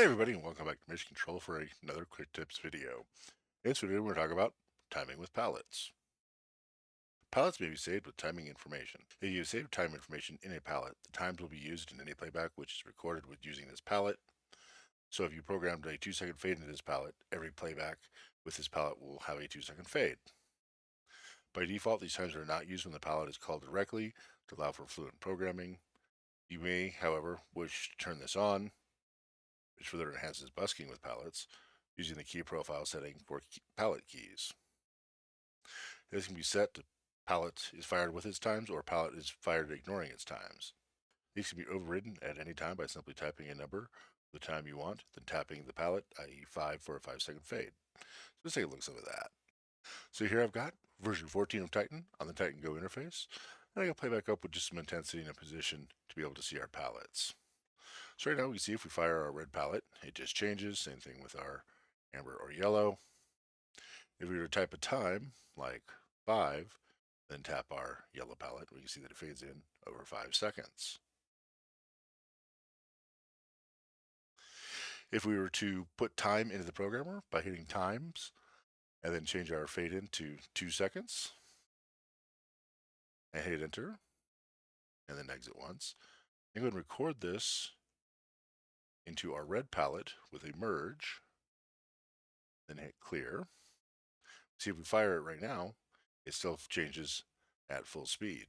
Everybody, and welcome back to Mission Control for another quick tips video. In this video, we're going to talk about timing with palettes. Palettes may be saved with timing information. If you save time information in a palette, the times will be used in any playback which is recorded with using this palette. So if you programmed a 2-second fade into this palette, every playback with this palette will have a 2-second fade. By default, these times are not used when the palette is called directly to allow for fluent programming. You may, however, wish to turn this on, which further enhances busking with palettes, using the key profile setting for palette keys. This can be set to palette is fired with its times or palette is fired ignoring its times. These can be overridden at any time by simply typing a number the time you want, then tapping the palette, i.e. 5 for a 5-second fade. So let's take a look at some of that. So here I've got version 14 of Titan on the Titan Go interface, and I can play back up with just some intensity and a position to be able to see our palettes. So right now we can see if we fire our red palette, it just changes. Same thing with our amber or yellow. If we were to type a time, like 5, then tap our yellow palette, we can see that it fades in over 5 seconds. If we were to put time into the programmer by hitting times, and then change our fade in to 2 seconds, and hit enter, and then exit once, and go ahead and record this into our red palette with a merge, then hit clear. See, if we fire it right now, it still changes at full speed.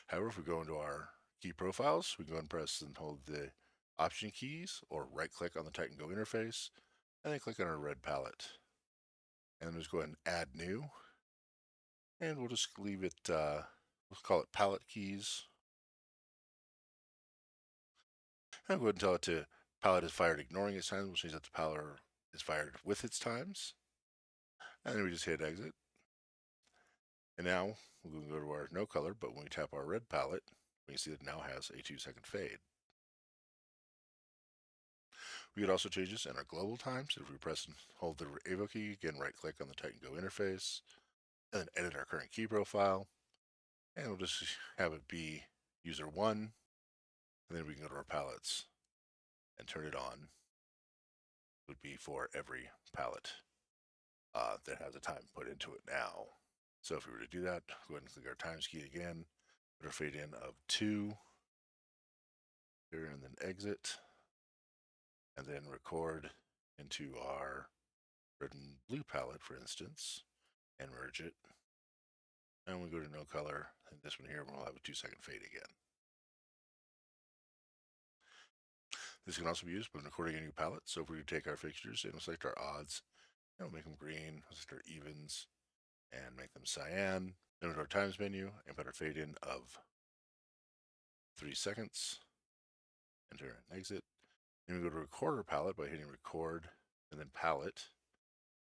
However, if we go into our key profiles, we can go and press and hold the option keys or right click on the Titan Go interface and then click on our red palette. And then just go ahead and add new. And we'll just leave it, we'll call it palette keys. And go ahead and tell it to palette is fired ignoring its times, which means that the palette is fired with its times. And then we just hit exit. And now we'll go to our no color, but when we tap our red palette, we can see that it now has a 2-second fade. We could also change this in our global times. If we press and hold the Avo key, again right click on the Titan Go interface, and then edit our current key profile. And we'll just have it be user 1, and then we can go to our palettes and turn it on. It would be for every palette that has a time put into it now. So if we were to do that, go ahead and click our times key again, put our fade in of 2, here, and then exit, and then record into our red and blue palette, for instance, and merge it. And we go to no color, and this one here will have a 2-second fade again. This can also be used when recording a new palette. So if we take our fixtures and we'll select our odds, and we'll make them green, we'll select our evens, and make them cyan. Then we'll go to our times menu and put our fade in of 3 seconds. Enter and exit. Then we go to recorder palette by hitting record and then palette.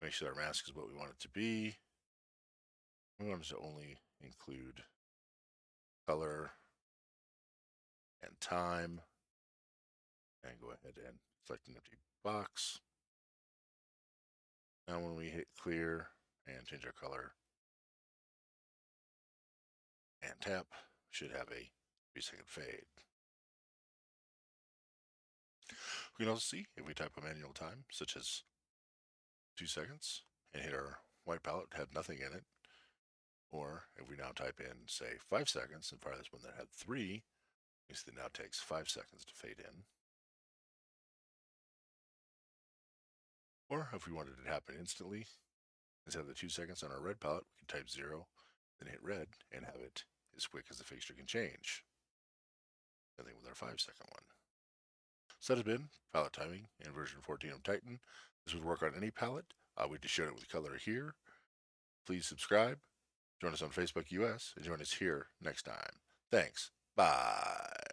Make sure our mask is what we want it to be. We want it to only include color and time. And go ahead and select an empty box. Now when we hit clear and change our color and tap, we should have a 3-second fade. We can also see if we type a manual time, such as 2 seconds, and hit our white palette, had nothing in it. Or if we now type in, say, 5 seconds, and fire this one that had 3, you see that now takes 5 seconds to fade in. Or if we wanted it to happen instantly, instead of the 2 seconds on our red palette, we can type 0, then hit red, and have it as quick as the fixture can change. Same thing with our 5-second one. So that has been palette timing in version 14 of Titan. This would work on any palette. We just showed it with color here. Please subscribe, join us on Facebook US, and join us here next time. Thanks. Bye.